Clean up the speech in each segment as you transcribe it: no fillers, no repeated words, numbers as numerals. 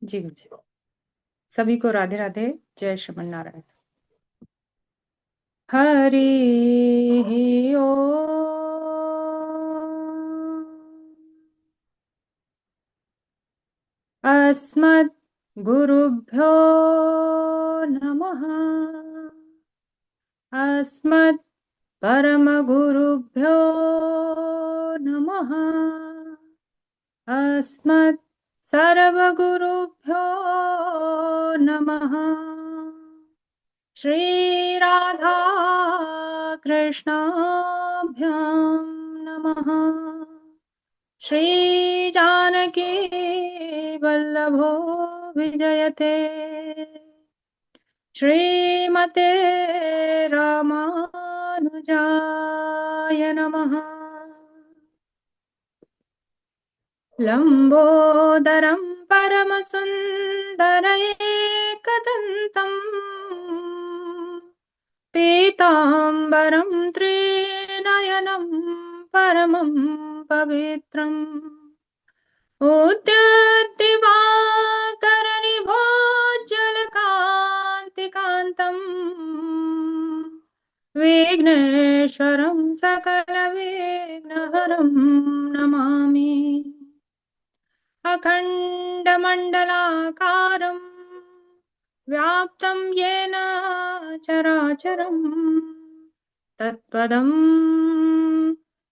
जी जी। सभी को राधे राधे। जय श्रीमन नारायण। हरि ओ। अस्मत् गुरुभ्यो नमः। अस्मत् परमगुरुभ्यो नमः। अस्मत् सर्वगुरुभ्यो नमः। श्री राधा कृष्णाभ्यां नमः। श्री जानकी वल्लभो विजयते। श्रीमते रामानुजाय नमः। लम्बोदरं परमसुन्दरैकदन्तम् पीताम्बरं त्रिनयनं परमं पवित्रम् उद्यद्दिवाकरनिभोज्ज्वलकान्तिकान्तम् विघ्नेश्वरं सकलविघ्नहरं नमामि। अखण्डमण्डलाकारं व्याप्तं येन चराचरं तत्पदं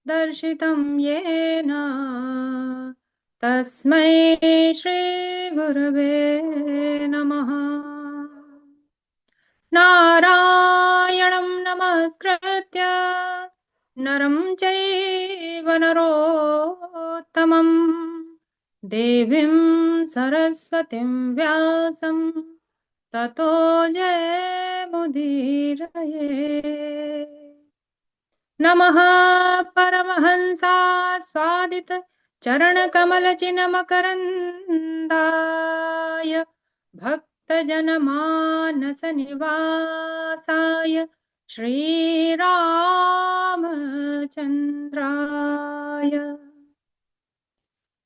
दर्शितं येन तस्मै श्रीगुरवे नमः। नारायणं नमस्कृत्य नरं चैव नरोत्तमं देवीं सरस्वतीं व्यासं ततो जयमुदीरये। नमः परमहंसा स्वादित चरणकमलचिन्मकरन्दाय भक्तजनमानस निवासाय श्रीरामचन्द्राय।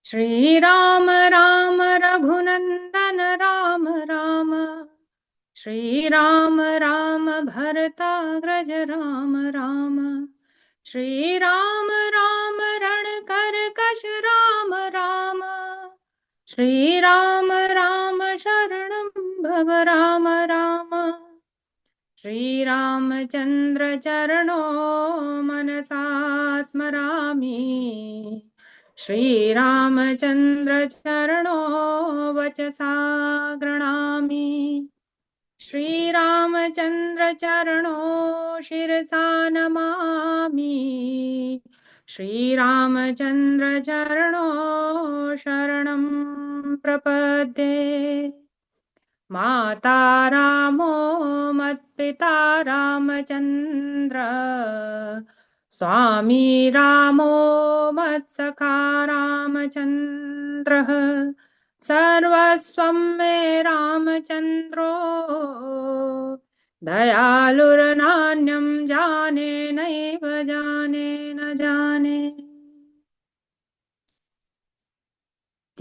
श्रीराम राम रघुनन्दन राम राम। श्रीराम राम भरताग्रज राम राम। श्रीराम राम रणकरकश राम राम। श्रीराम राम शरणं भव राम राम। श्रीरामचन्द्र चरणो मनसा स्मरामि। श्रीरामचन्द्र चरणो वचसा गृह्णामि। श्रीरामचन्द्र चरणो शिरसा नमामि। श्रीरामचन्द्र चरणो शरणं प्रपद्ये। माता रामो मत्पिता रामचन्द्र स्वामी रामो मत्सखा रामचन्द्रः सर्वस्वं मे रामचन्द्रो दयालुर्नान्यं जाने नैव जाने न जाने।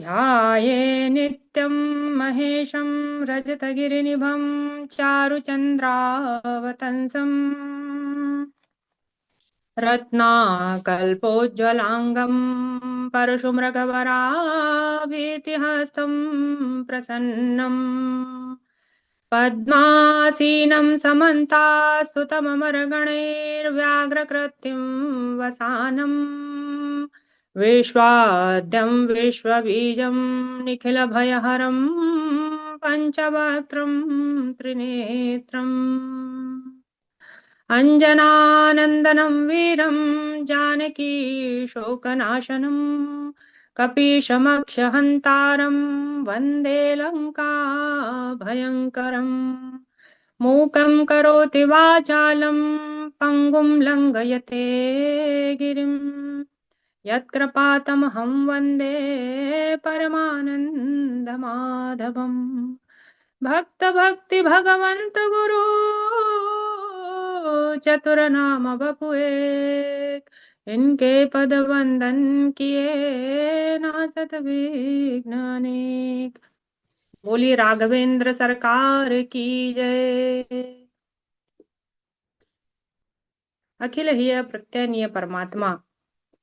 ध्याये नित्यं महेशं रजतगिरिनिभं चारुचन्द्रावतंसं रत्नाकल्पोज्ज्वलाङ्गं परशुमृगवराभीतिहस्तं प्रसन्नं पद्मासीनं समन्तास्तुतममरगणैर्व्याघ्रकृतिं वसानं विश्वाद्यं विश्वबीजं निखिलभयहरं पञ्चवक्त्रं त्रिनेत्रम् अञ्जनानन्दनं वीरं जानकी शोकनाशनं कपीशमक्षहन्तारं वन्दे लङ्का भयङ्करम्। मूकं करोति वाचालं पङ्गुं लङ्घयते गिरिं यत्कृपातमहं वन्दे परमानन्दमाधवम्। भक्त भक्ति भगवंत गुरु चतुर नाम बपुए इनके पद वंदन किए नासत विघ्न अनेक। बोलिए राघवेंद्र सरकार की जय। अखिल हिय प्रत्यय परमात्मा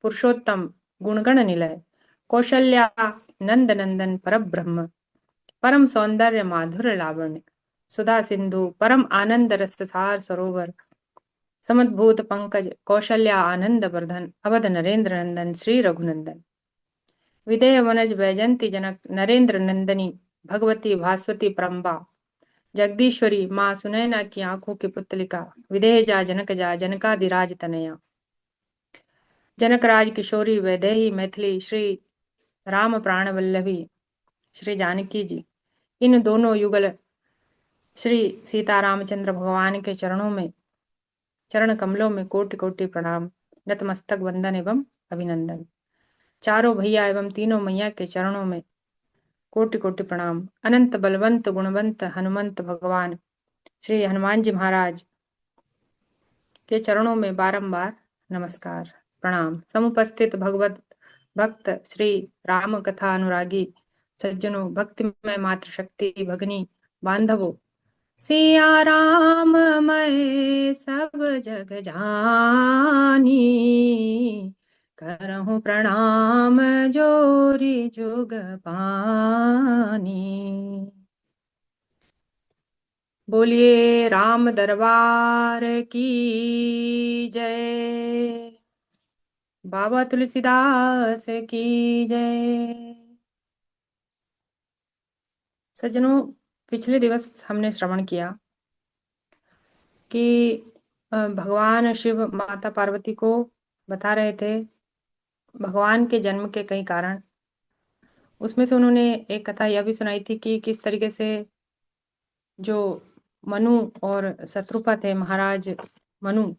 पुरुषोत्तम गुणगण निलय कौशल्या नंद नंदन परब्रह्म परम सौंदर्य माधुर्य लावण्य सुधा सिंधु परम आनंद रस सार सरोवर समद्भूत पंकज कौशल्या आनंद वर्धन अवध नरेंद्र नंदन श्री रघुनंदन विदेह वनज वैजंती जनक नरेंद्र नंदनी भगवती भास्वती प्रंबा जगदीश्वरी माँ सुनैना की आंखों की पुतलिका विदेह जा जनकादिराज तनया जनकराज किशोरी वैदेही मैथिली श्री राम प्राण वल्लभी श्री जानकी जी। इन दोनों युगल श्री सीतारामचंद्र भगवान के चरण कमलों में कोटि कोटि प्रणाम, नतमस्तक वंदन एवं अभिनंदन। चारों भैया एवं तीनों मैया के चरणों में कोटि कोटि प्रणाम। अनंत बलवंत गुणवंत हनुमंत भगवान श्री हनुमान जी महाराज के चरणों में बारंबार नमस्कार प्रणाम। समुपस्थित भगवत भक्त श्री राम कथा अनुरागी सज्जनों, भक्तिमय मातृशक्ति भगनी बांधवों, सिया राम मैं सब जग जानी, करहूँ प्रणाम जोरी जुग पानी। बोलिए राम दरबार की जय, बाबा तुलसीदास की जय। सज्जनों, पिछले दिवस हमने श्रवण किया कि भगवान शिव माता पार्वती को बता रहे थे भगवान के जन्म के कई कारण। उसमें से उन्होंने एक कथा यह भी सुनाई थी कि किस तरीके से जो मनु और शत्रुपा थे, महाराज मनु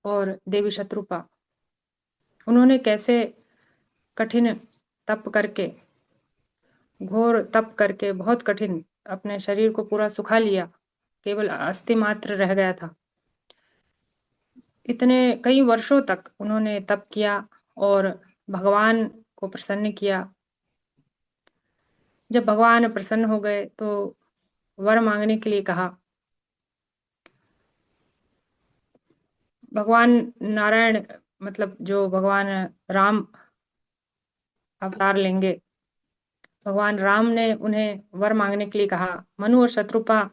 और देवी शत्रुपा, उन्होंने कैसे कठिन तप करके, घोर तप करके, बहुत कठिन, अपने शरीर को पूरा सुखा लिया, केवल अस्थि मात्र रह गया था। इतने कई वर्षों तक उन्होंने तप किया और भगवान को प्रसन्न किया। जब भगवान प्रसन्न हो गए तो वर मांगने के लिए कहा। भगवान नारायण, मतलब जो भगवान राम अवतार लेंगे, भगवान राम ने उन्हें वर मांगने के लिए कहा। मनु और शत्रुपा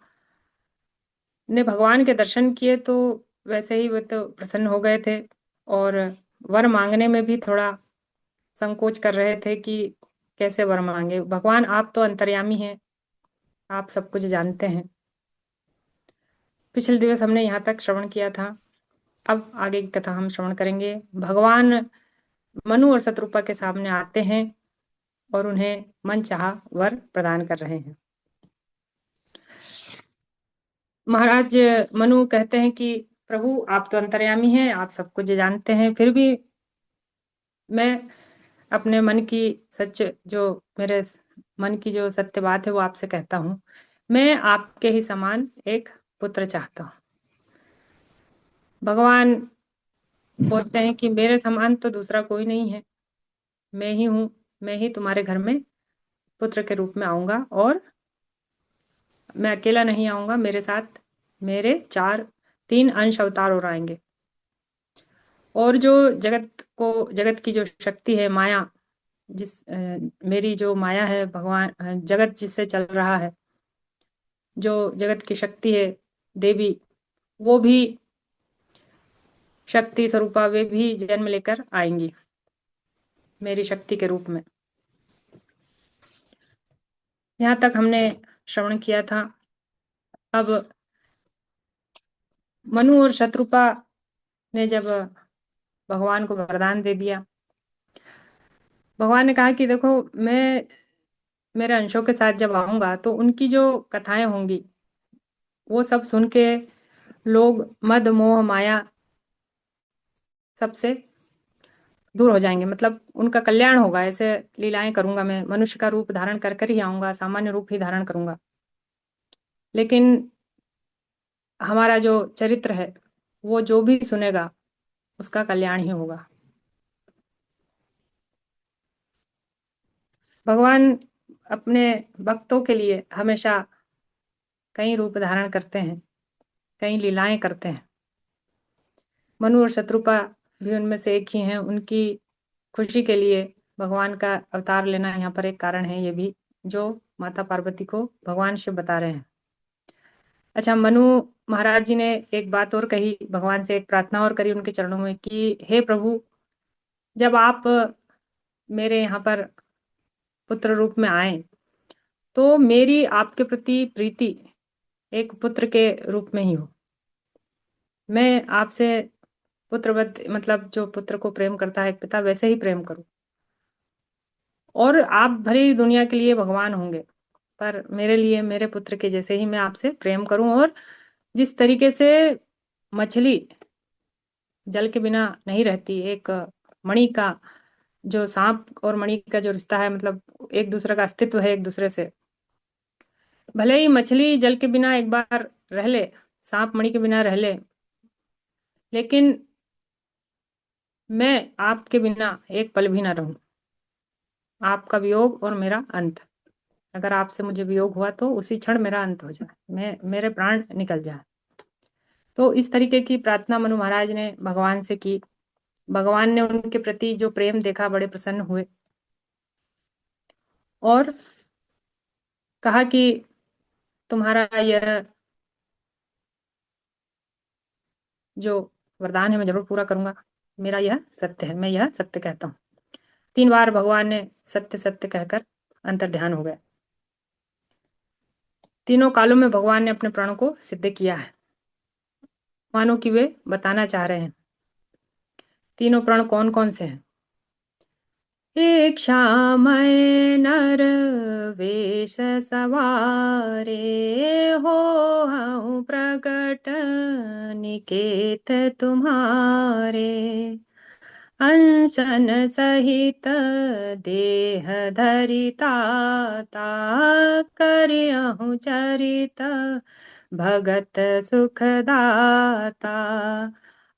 ने भगवान के दर्शन किए तो वैसे ही वो तो प्रसन्न हो गए थे और वर मांगने में भी थोड़ा संकोच कर रहे थे कि कैसे वर मांगे। भगवान आप तो अंतर्यामी हैं, आप सब कुछ जानते हैं। पिछले दिवस हमने यहाँ तक श्रवण किया था। अब आगे की कथा हम श्रवण करेंगे। भगवान मनु और शत्रुपा के सामने आते हैं और उन्हें मनचाहा वर प्रदान कर रहे हैं। महाराज मनु कहते हैं कि प्रभु आप तो अंतर्यामी हैं, आप सब कुछ जानते हैं, फिर भी मैं अपने मन की सच, जो मेरे मन की जो सत्य बात है वो आपसे कहता हूँ। मैं आपके ही समान एक पुत्र चाहता हूँ। भगवान बोलते हैं कि मेरे समान तो दूसरा कोई नहीं है, मैं ही हूँ, मैं ही तुम्हारे घर में पुत्र के रूप में आऊंगा और मैं अकेला नहीं आऊंगा, मेरे साथ मेरे तीन अंश अवतार और आएंगे। और जो जगत की जो शक्ति है, माया, मेरी जो माया है, भगवान जगत जिससे चल रहा है, जो जगत की शक्ति है, देवी, वो भी शक्ति स्वरूपा, वे भी जन्म लेकर आएंगी मेरी शक्ति के रूप में। यहाँ तक हमने श्रवण किया था। अब मनु और शत्रुपा ने जब भगवान को वरदान दे दिया, भगवान ने कहा कि देखो, मैं मेरे अंशों के साथ जब आऊंगा तो उनकी जो कथाएं होंगी वो सब सुन के लोग मद मोह माया सबसे दूर हो जाएंगे, मतलब उनका कल्याण होगा। ऐसे लीलाएं करूंगा, मैं मनुष्य का रूप धारण कर कर ही आऊंगा, सामान्य रूप ही धारण करूंगा, लेकिन हमारा जो चरित्र है वो जो भी सुनेगा उसका कल्याण ही होगा। भगवान अपने भक्तों के लिए हमेशा कई रूप धारण करते हैं, कई लीलाएं करते हैं। मनु और शत्रुपा भी उनमें से एक ही हैं। उनकी खुशी के लिए भगवान का अवतार लेना यहाँ पर एक कारण है, ये भी जो माता पार्वती को भगवान शिव बता रहे हैं। अच्छा, मनु महाराज जी ने एक बात और कही, भगवान से एक प्रार्थना और करी उनके चरणों में कि हे प्रभु, जब आप मेरे यहाँ पर पुत्र रूप में आए तो मेरी आपके प्रति प्रीति एक पुत्र के रूप में ही हो। मैं आपसे पुत्रवत, मतलब जो पुत्र को प्रेम करता है एक पिता, वैसे ही प्रेम करूं। और आप भले ही दुनिया के लिए भगवान होंगे, पर मेरे लिए मेरे पुत्र के जैसे ही मैं आपसे प्रेम करूं। और जिस तरीके से मछली जल के बिना नहीं रहती, एक मणि का जो सांप और मणि का जो रिश्ता है, मतलब एक दूसरे का अस्तित्व है एक दूसरे से। भले ही मछली जल के बिना एक बार रह ले, सांप मणि के बिना रह ले, लेकिन मैं आपके बिना एक पल भी ना रहूं। आपका वियोग और मेरा अंत, अगर आपसे मुझे वियोग हुआ तो उसी क्षण मेरा अंत हो जाए, मेरे प्राण निकल जाए। तो इस तरीके की प्रार्थना मनु महाराज ने भगवान से की। भगवान ने उनके प्रति जो प्रेम देखा, बड़े प्रसन्न हुए और कहा कि तुम्हारा यह जो वरदान है मैं जरूर पूरा करूंगा। मेरा यह सत्य है, मैं यह सत्य कहता हूँ। 3 बार भगवान ने सत्य सत्य कहकर अंतर ध्यान हो गया। तीनों कालों में भगवान ने अपने प्राणों को सिद्ध किया है, मानो कि वे बताना चाह रहे हैं। तीनों प्राण कौन कौन से हैं? एक श्यामय नर वेश सवारे, हो हूँ प्रकट निकेत तुम्हारे। अंशन सहित देह धरिता, करियहु चरित भगत सुखदाता।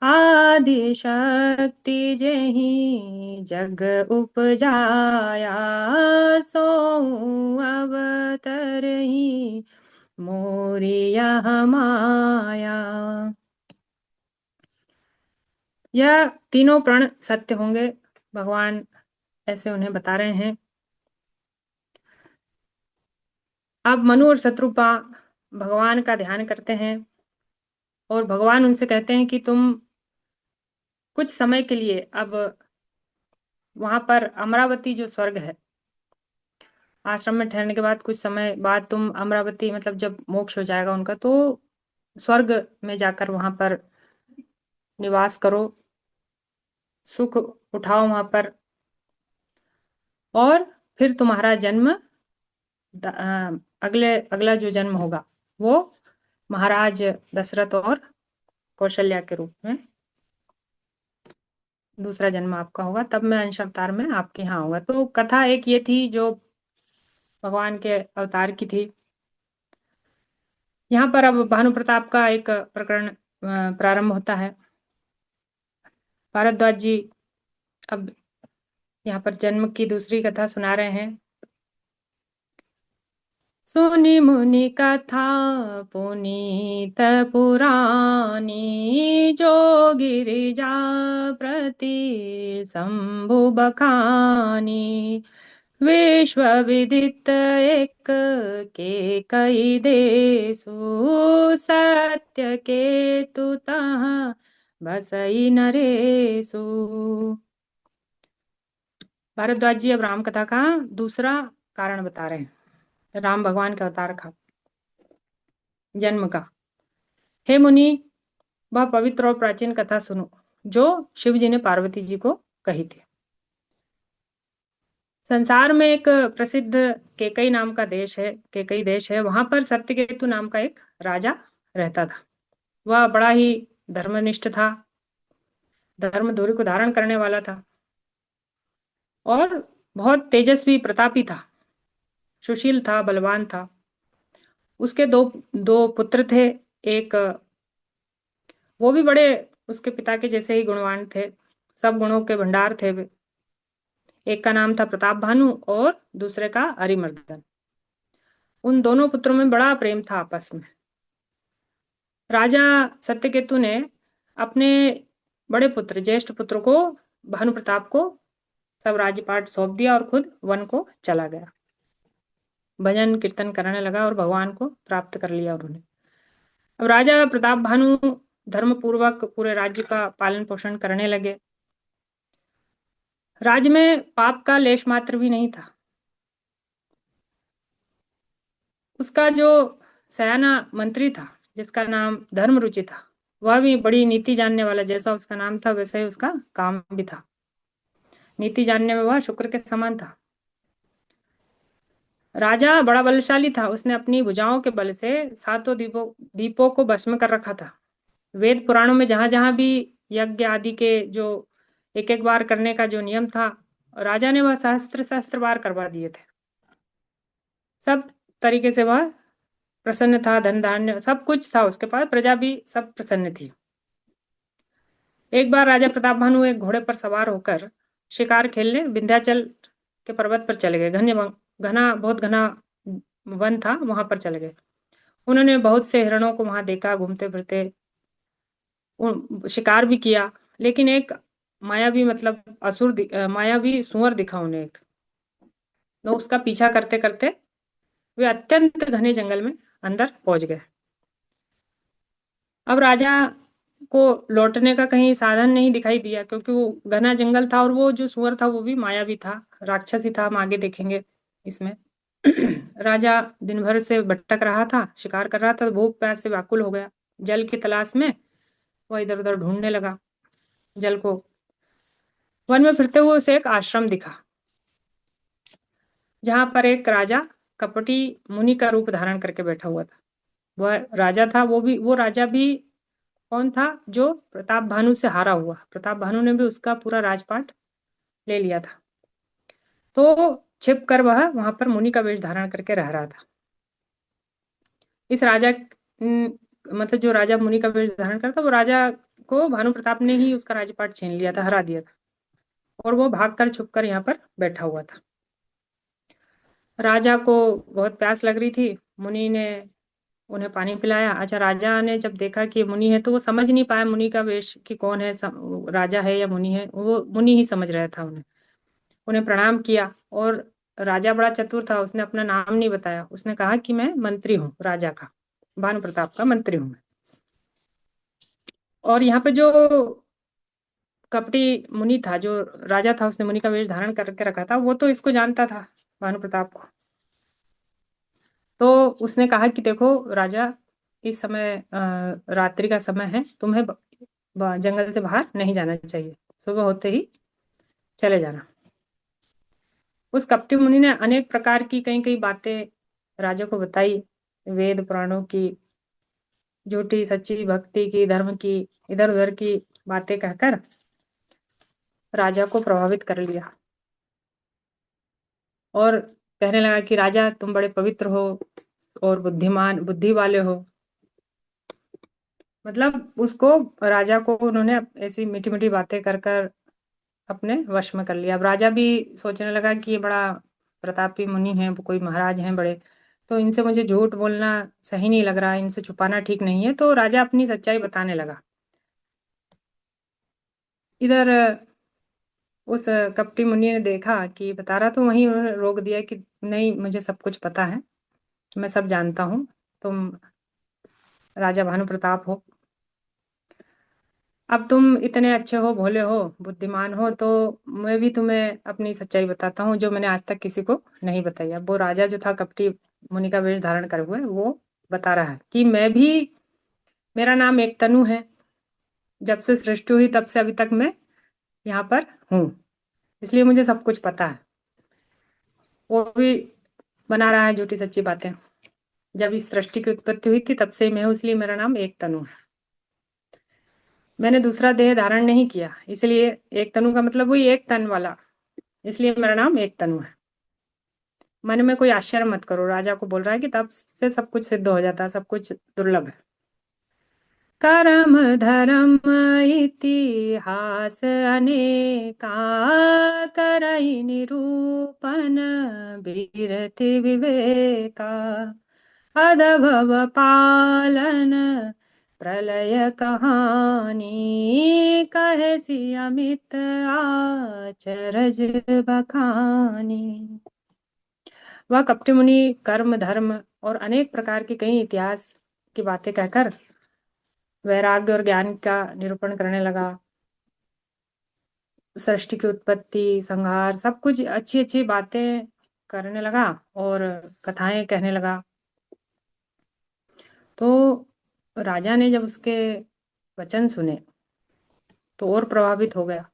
आदि शक्ति जेहि जग उपजाया, सो अवतरहि मोरि यह माया। यह तीनों प्रण सत्य होंगे, भगवान ऐसे उन्हें बता रहे हैं। अब मनु और शत्रुपा भगवान का ध्यान करते हैं और भगवान उनसे कहते हैं कि तुम कुछ समय के लिए अब वहां पर अमरावती जो स्वर्ग है, आश्रम में ठहरने के बाद कुछ समय बाद तुम अमरावती, मतलब जब मोक्ष हो जाएगा उनका, तो स्वर्ग में जाकर वहां पर निवास करो, सुख उठाओ वहां पर। और फिर तुम्हारा जन्म, अगला जो जन्म होगा वो महाराज दशरथ और कौशल्या के रूप में दूसरा जन्म आपका होगा, तब मैं अंश अवतार में आपके यहाँ होगा। तो कथा एक ये थी जो भगवान के अवतार की थी। यहाँ पर अब भानु प्रताप का एक प्रकरण प्रारंभ होता है। भारद्वाज जी अब यहाँ पर जन्म की दूसरी कथा सुना रहे हैं। सुनि मुनि कथा पुनीत पुरानी, जो गिरिजा प्रति शंभु बखानी। विश्व विदित एक के कई देसु, सत्य के तुतः बसई नरेसु। भारद्वाज जी अब राम कथा का दूसरा कारण बता रहे हैं, राम भगवान के अवतार का, जन्म का। हे मुनि, वह पवित्र और प्राचीन कथा सुनो जो शिव जी ने पार्वती जी को कही थी। संसार में एक प्रसिद्ध केकई नाम का देश है, केकई देश है। वहां पर सत्यकेतु नाम का एक राजा रहता था। वह बड़ा ही धर्मनिष्ठ था, धर्म धुरी को धारण करने वाला था और बहुत तेजस्वी प्रतापी था, सुशील था, बलवान था। उसके दो दो पुत्र थे। एक, वो भी बड़े उसके पिता के जैसे ही गुणवान थे, सब गुणों के भंडार थे वे। एक का नाम था प्रताप भानु और दूसरे का अरिमर्दन। उन दोनों पुत्रों में बड़ा प्रेम था आपस में। राजा सत्यकेतु ने अपने बड़े पुत्र ज्येष्ठ पुत्र को भानु प्रताप को सब राज्यपाट सौंप दिया और खुद वन को चला गया। भजन कीर्तन करने लगा और भगवान को प्राप्त कर लिया उन्होंने। अब राजा प्रताप भानु धर्म पूर्वक पूरे राज्य का पालन पोषण करने लगे। राज्य में पाप का लेश मात्र भी नहीं था। उसका जो सयाना मंत्री था जिसका नाम धर्मरुचि था, वह भी बड़ी नीति जानने वाला, जैसा उसका नाम था वैसे ही उसका काम भी था। नीति जानने में वह शुक्र के समान था। राजा बड़ा बलशाली था। उसने अपनी भुजाओं के बल से सातों दीपों को भस्म कर रखा था। वेद पुराणों में जहां जहां भी यज्ञ आदि के जो एक एक बार करने का जो नियम था, राजा ने वह सहस्त्र सहस्त्र बार करवा दिए थे। सब तरीके से वह प्रसन्न था। धन धान्य सब कुछ था उसके पास, प्रजा भी सब प्रसन्न थी। एक बार राजा प्रताप भानु एक घोड़े पर सवार होकर शिकार खेलने विंध्याचल के पर्वत पर चले गए। घना बहुत घना वन था, वहां पर चले गए। उन्होंने बहुत से हिरणों को वहां देखा घूमते फिरते, शिकार भी किया। लेकिन एक मायावी मतलब मायावी सुअर दिखा उन्हें एक। तो उसका पीछा करते करते वे अत्यंत घने जंगल में अंदर पहुंच गए। अब राजा को लौटने का कहीं साधन नहीं दिखाई दिया, क्योंकि वो घना जंगल था और वो जो सुअर था वो भी मायावी था, राक्षसी था। हम आगे देखेंगे इसमें। राजा दिन भर से भटक रहा था, शिकार कर रहा था, भूख प्यास से व्याकुल हो गया। जल की तलाश में वह इधर उधर ढूंढने लगा जल को। वन में फिरते हुए उसे एक आश्रम दिखा, जहां पर एक राजा कपटी मुनि का रूप धारण करके बैठा हुआ था। वह राजा था, वो राजा भी कौन था? जो प्रताप भानु से हारा हुआ। प्रताप भानु ने भी उसका पूरा राजपाट ले लिया था। तो छिप कर वह वहां पर मुनि का वेश धारण करके रह रहा था। इस राजा मतलब जो राजा मुनि का वेश धारण करता, वो राजा को भानु प्रताप ने ही उसका राजपाट छीन लिया था, हरा दिया था। और वो भागकर छुप कर यहाँ पर बैठा हुआ था। राजा को बहुत प्यास लग रही थी। मुनि ने उन्हें पानी पिलाया। अच्छा, राजा ने जब देखा कि मुनि है तो वो समझ नहीं पाया मुनि का वेश कि कौन है, राजा है या मुनि है। वो मुनि ही समझ रहा था उन्हें। उन्हें प्रणाम किया। और राजा बड़ा चतुर था, उसने अपना नाम नहीं बताया। उसने कहा कि मैं मंत्री हूँ राजा का, भानु प्रताप का मंत्री हूँ मैं। और यहाँ पे जो कपटी मुनि था, जो राजा था, उसने मुनि का वेश धारण करके रखा था, वो तो इसको जानता था, भानु प्रताप को। तो उसने कहा कि देखो राजा, इस समय रात्रि का समय है, तुम्हें जंगल से बाहर नहीं जाना चाहिए, सुबह होते ही चले जाना। उस कपटी मुनि ने अनेक प्रकार की कई कई बातें राजा को बताई, वेद पुराणों की, झूठी सच्ची भक्ति की, धर्म की, इधर उधर की बातें कहकर राजा को प्रभावित कर लिया। और कहने लगा कि राजा तुम बड़े पवित्र हो और बुद्धिमान बुद्धि वाले हो। मतलब उसको, राजा को उन्होंने ऐसी मीठी मीठी बातें कर कर अपने वश में कर लिया। अब राजा भी सोचने लगा कि ये बड़ा प्रतापी मुनि है, कोई महाराज हैं बड़े, तो इनसे मुझे झूठ बोलना सही नहीं लग रहा, इनसे छुपाना ठीक नहीं है। तो राजा अपनी सच्चाई बताने लगा। इधर उस कपटी मुनि ने देखा कि बता रहा, तो वहीं उन्होंने रोक दिया कि नहीं, मुझे सब कुछ पता है, मैं सब जानता हूँ। तुम राजा भानु प्रताप हो, अब तुम इतने अच्छे हो, भोले हो, बुद्धिमान हो, तो मैं भी तुम्हें अपनी सच्चाई बताता हूँ जो मैंने आज तक किसी को नहीं बताई। अब वो राजा जो था कपटी मुनि का वेश धारण करे हुए, वो बता रहा है कि मैं भी, मेरा नाम एक तनु है। जब से सृष्टि हुई तब से अभी तक मैं यहाँ पर हूँ, इसलिए मुझे सब कुछ पता है। वो भी बना रहा है झूठी सच्ची बातें। जब इस सृष्टि की उत्पत्ति हुई थी तब से मैं हूँ, इसलिए मेरा नाम एक तनु है। मैंने दूसरा देह धारण नहीं किया, इसलिए एक तनु का मतलब वही एक तन वाला, इसलिए मेरा नाम एक तनु है। मन में कोई आश्चर्य मत करो, राजा को बोल रहा है कि तब से सब कुछ सिद्ध हो जाता है, सब कुछ दुर्लभ है। कर्म धर्म इतिहास अनेका, करई निरूपण विरति विवेका। अदभव पालन प्रलय कहानी, कहे सी अमित आचरज बखानी। वह कपटी मुनि कर्म धर्म और अनेक प्रकार की कई इतिहास की बातें कहकर वैराग्य और ज्ञान का निरूपण करने लगा। सृष्टि की उत्पत्ति संहार सब कुछ अच्छी अच्छी बातें करने लगा और कथाएं कहने लगा। तो राजा ने जब उसके वचन सुने तो और प्रभावित हो गया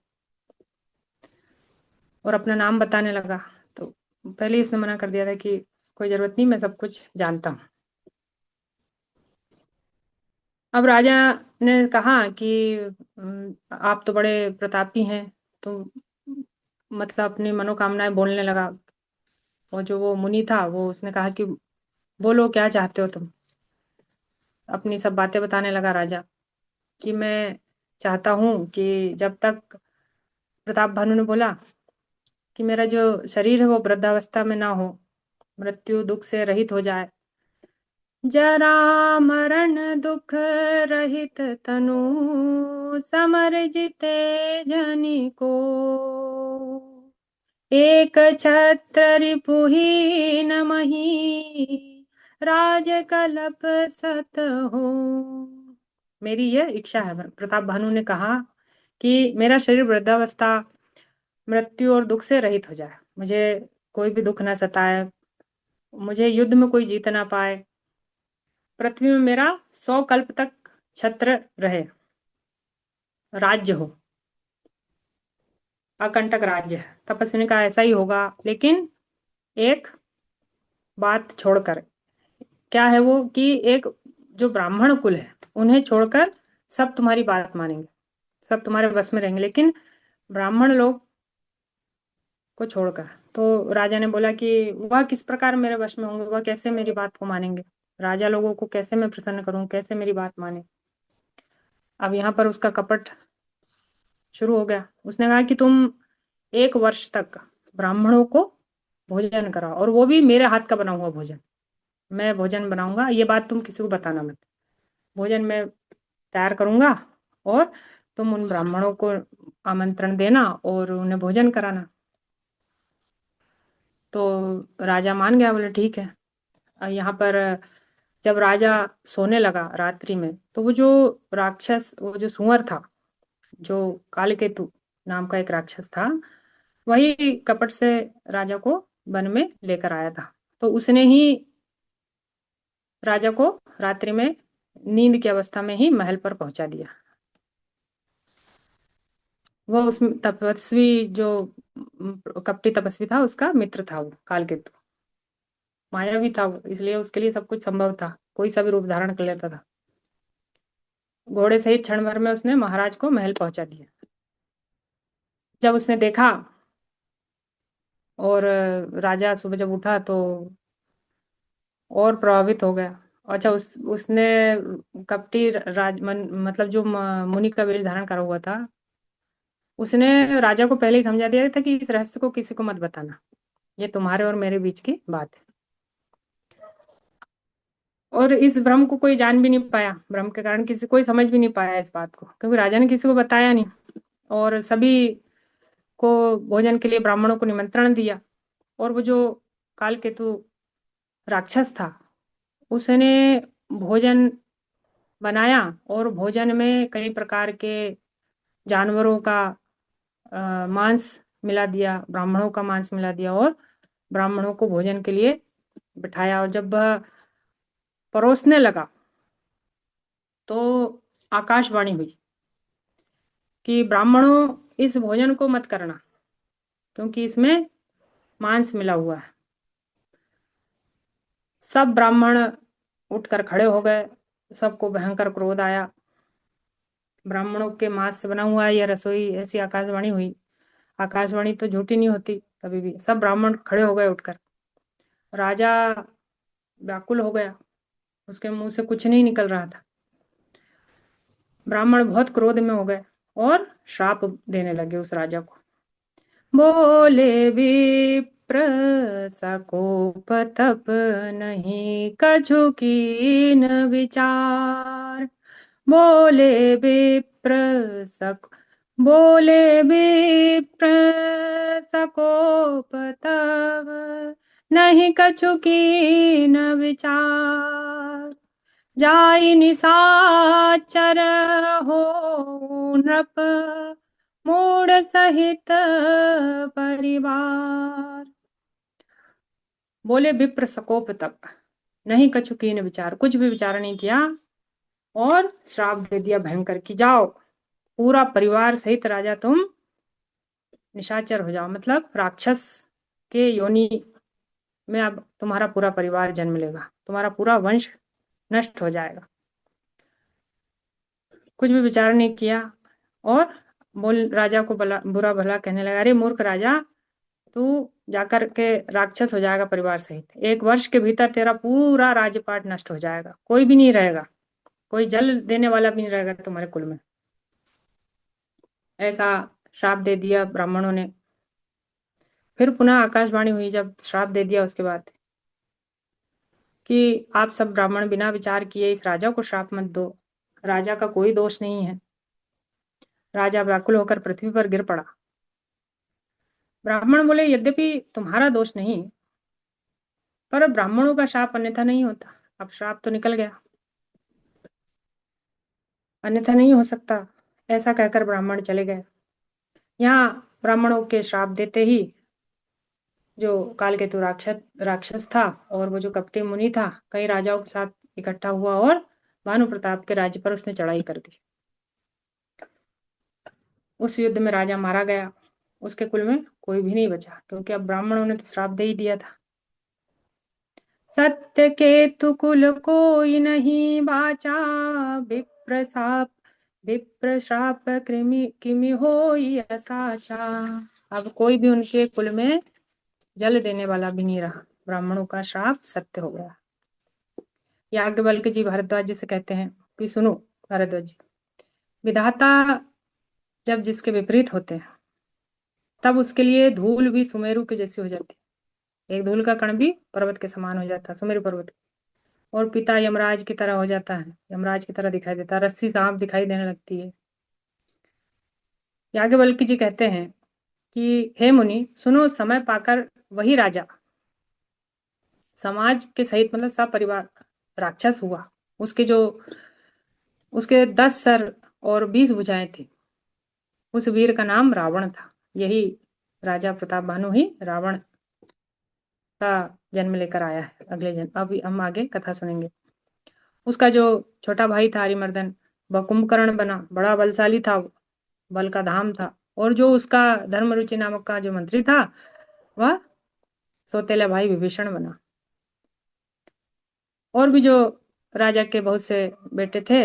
और अपना नाम बताने लगा। तो पहले ही उसने मना कर दिया था कि कोई जरूरत नहीं, मैं सब कुछ जानता हूँ। अब राजा ने कहा कि आप तो बड़े प्रतापी हैं, तो मतलब अपनी मनोकामनाएं बोलने लगा। और जो वो मुनि था वो उसने कहा कि बोलो क्या चाहते हो तुम। अपनी सब बातें बताने लगा राजा कि मैं चाहता हूँ कि जब तक, प्रताप भानु ने बोला कि मेरा जो शरीर है वो वृद्धावस्था में ना हो, मृत्यु दुख से रहित हो जाए। जरा मरण दुख रहित तनु, समर जिते जनि को। एक छत्र रिपुहीन मही, राज कलप सत हो। मेरी यह इच्छा है, प्रताप भानु ने कहा, कि मेरा शरीर वृद्धावस्था मृत्यु और दुख से रहित हो जाए, मुझे कोई भी दुख ना सताए, मुझे युद्ध में कोई जीत ना पाए, पृथ्वी में मेरा 100 कल्प तक छत्र रहे, राज्य हो, अकंटक राज्य है। तपस्वी ने कहा ऐसा ही होगा, लेकिन एक बात छोड़कर। क्या है वो? कि एक जो ब्राह्मण कुल है उन्हें छोड़कर सब तुम्हारी बात मानेंगे, सब तुम्हारे वश में रहेंगे, लेकिन ब्राह्मण लोग को छोड़कर। तो राजा ने बोला कि वह किस प्रकार मेरे वश में होंगे, वह कैसे मेरी बात को मानेंगे, राजा लोगों को कैसे मैं प्रसन्न करूं, कैसे मेरी बात माने। अब यहाँ पर उसका कपट शुरू हो गया। उसने कहा कि तुम 1 वर्ष तक ब्राह्मणों को भोजन कराओ, और वो भी मेरे हाथ का बना हुआ भोजन। मैं भोजन बनाऊंगा, ये बात तुम किसी को बताना मत। भोजन मैं तैयार करूंगा और तुम उन ब्राह्मणों को आमंत्रण देना और उन्हें भोजन कराना। तो राजा मान गया, बोले ठीक है। यहाँ पर जब राजा सोने लगा रात्रि में, तो वो जो राक्षस, वो जो सुअर था, जो कालकेतु नाम का एक राक्षस था, वही कपट से राजा को वन में लेकर आया था। तो उसने ही राजा को रात्रि में नींद की अवस्था में ही महल पर पहुंचा दिया। वो उस तपस्वी जो कपटी तपस्वी था, उसका मित्र था वो कालकेतु। मायावी था वो, इसलिए उसके लिए सब कुछ संभव था, कोई सा भी रूप धारण कर लेता था। घोड़े सहित क्षण भर में उसने महाराज को महल पहुंचा दिया। जब उसने देखा और राजा सुबह जब उठा तो और प्रभावित हो गया। अच्छा, उसने कपटी मतलब जो मुनि का वेश धारण करा हुआ था, उसने राजा को पहले ही समझा दिया था कि इस रहस्य को किसी को मत बताना, ये तुम्हारे और मेरे बीच की बात है। और इस भ्रम को कोई जान भी नहीं पाया, भ्रम के कारण किसी कोई समझ भी नहीं पाया इस बात को, क्योंकि राजा ने किसी को बताया नहीं। और सभी को भोजन के लिए ब्राह्मणों को निमंत्रण दिया। और वो जो कालकेतु राक्षस था, उसने भोजन बनाया और भोजन में कई प्रकार के जानवरों का मांस मिला दिया, ब्राह्मणों का मांस मिला दिया, और ब्राह्मणों को भोजन के लिए बिठाया। और जब वह परोसने लगा तो आकाशवाणी हुई कि ब्राह्मणों, इस भोजन को मत करना, क्योंकि इसमें मांस मिला हुआ है। सब ब्राह्मण उठकर खड़े हो गए, सबको भयंकर क्रोध आया। ब्राह्मणों के मांस से बना हुआ है यह रसोई, ऐसी आकाशवाणी हुई। आकाशवाणी तो झूठी नहीं होती कभी भी। सब ब्राह्मण खड़े हो गए उठकर। राजा व्याकुल हो गया, उसके मुंह से कुछ नहीं निकल रहा था। ब्राह्मण बहुत क्रोध में हो गए और श्राप देने लगे उस राजा को। बोले विप्र सकोप तप नहीं कछु कीन विचार। बोले विप्र सक बोले विप्र सकोप तप नहीं कछु कीन विचार। जाई निशाचर हो नृप मूढ़ सहित परिवार। बोले विप्र सकोप तप नहीं कछु कीन विचार, कुछ भी विचार नहीं किया और श्राप दे दिया भयंकर कि जाओ पूरा परिवार सहित राजा तुम निशाचर हो जाओ, मतलब राक्षस के योनि में अब तुम्हारा पूरा परिवार जन्म लेगा, तुम्हारा पूरा वंश नष्ट हो जाएगा। कुछ भी विचार नहीं किया और बोल राजा को बुरा भला कहने लगा, अरे मूर्ख राजा, तू जाकर के राक्षस हो जाएगा परिवार सहित, 1 वर्ष के भीतर तेरा पूरा राजपाट नष्ट हो जाएगा, कोई भी नहीं रहेगा, कोई जल देने वाला भी नहीं रहेगा तुम्हारे कुल में। ऐसा श्राप दे दिया ब्राह्मणों ने। फिर पुनः आकाशवाणी हुई जब श्राप दे दिया उसके बाद कि आप सब ब्राह्मण बिना विचार किए इस राजा को श्राप मत दो, राजा का कोई दोष नहीं है। राजा व्याकुल होकर पृथ्वी पर गिर पड़ा। ब्राह्मण बोले, यद्यपि तुम्हारा दोष नहीं, पर ब्राह्मणों का श्राप अन्यथा नहीं होता, अब श्राप तो निकल गया, अन्यथा नहीं हो सकता। ऐसा कहकर ब्राह्मण चले गए। यहाँ ब्राह्मणों के श्राप देते ही जो कालकेतु राक्षस राक्षस था और वो जो कपटी मुनि था कई राजाओं के साथ इकट्ठा हुआ और भानु प्रताप के राज्य पर उसने चढ़ाई कर दी। उस युद्ध में राजा मारा गया, उसके कुल में कोई भी नहीं बचा, क्योंकि अब ब्राह्मणों ने तो श्राप दे ही दिया था। सत्य केतु कुल कोई नहीं बाचा, विप्र श्राप कृमि किमि होई असाचा। अब कोई भी उनके कुल में जल देने वाला भी नहीं रहा, ब्राह्मणों का श्राप सत्य हो गया। याज्ञवल्क्य जी भारद्वाज जी से कहते हैं कि सुनो भारद्वाज जी, विधाता जब जिसके विपरीत होते हैं तब उसके लिए धूल भी सुमेरु के जैसी हो जाती है, एक धूल का कण भी पर्वत के समान हो जाता है, सुमेरु पर्वत। और पिता यमराज की तरह हो जाता है, यमराज की तरह दिखाई देता है, रस्सी सांप दिखाई देने लगती है। याज्ञवल्क्य जी कहते हैं कि हे मुनि सुनो, समय पाकर वही राजा समाज के सहित मतलब सब परिवार राक्षस हुआ। उसके जो उसके 10 सर और 20 भुजाएं थी, उस वीर का नाम रावण था। यही राजा प्रताप भानु ही रावण का जन्म लेकर आया है अगले जन्म। अभी हम आगे कथा सुनेंगे। उसका जो छोटा भाई था अरिमर्दन, वह कुंभकर्ण बना, बड़ा बलशाली था, बल का धाम था। और जो उसका धर्मरुचि नामक का जो मंत्री था वह सौतेला भाई विभीषण बना। और भी जो राजा के बहुत से बेटे थे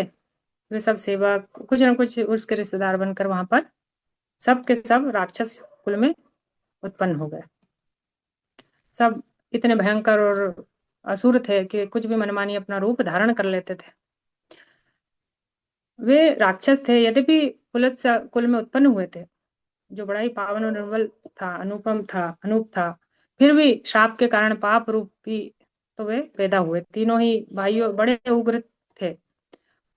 वे सब सेवक कुछ न कुछ उसके रिश्तेदार बनकर वहां पर सब के सब राक्षस कुल में उत्पन्न हो गए। सब इतने भयंकर और असुर थे कि कुछ भी मनमानी अपना रूप धारण कर लेते थे। वे राक्षस थे, यद्यपि कुल कुल में उत्पन्न हुए थे, जो बड़ा ही पावन और निर्मल था, अनुपम था, अनूप था, फिर भी श्राप के कारण पाप रूपी तो वे पैदा हुए। तीनों ही भाइयों बड़े उग्र थे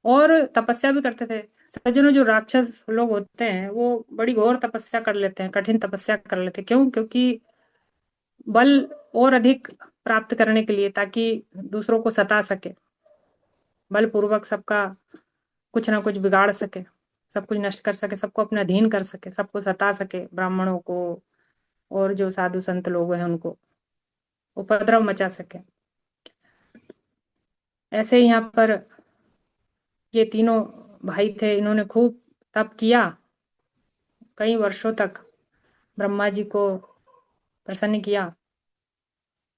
और तपस्या भी करते थे। सज्जनों, जो राक्षस लोग होते हैं वो बड़ी घोर तपस्या कर लेते हैं, कठिन तपस्या कर लेते हैं। क्यों? क्योंकि बल और अधिक प्राप्त करने के लिए, ताकि दूसरों को सता सके, बलपूर्वक सबका कुछ ना कुछ बिगाड़ सके, सब कुछ नष्ट कर सके, सबको अपने अधीन कर सके, सबको सता सके, ब्राह्मणों को और जो साधु संत लोग हैं उनको उपद्रव मचा सके। ऐसे ही यहाँ पर ये तीनों भाई थे, इन्होंने खूब तप किया, कई वर्षों तक ब्रह्मा जी को प्रसन्न किया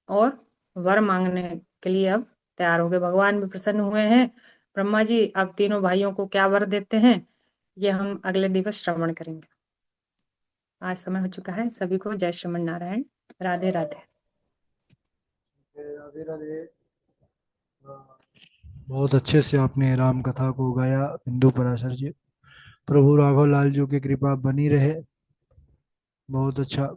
और वर मांगने के लिए अब तैयार हो गए। भगवान भी प्रसन्न हुए हैं। ब्रह्मा जी अब तीनों भाइयों को क्या वर देते हैं ये हम अगले दिवस श्रवण करेंगे। आज समय हो चुका है। सभी को जय श्रीमन नारायण। राधे राधे। राधे राधे। हाँ। बहुत अच्छे से आपने राम कथा को गाया इंदु पराशर जी। प्रभु राघव लाल जी की कृपा बनी रहे। बहुत अच्छा।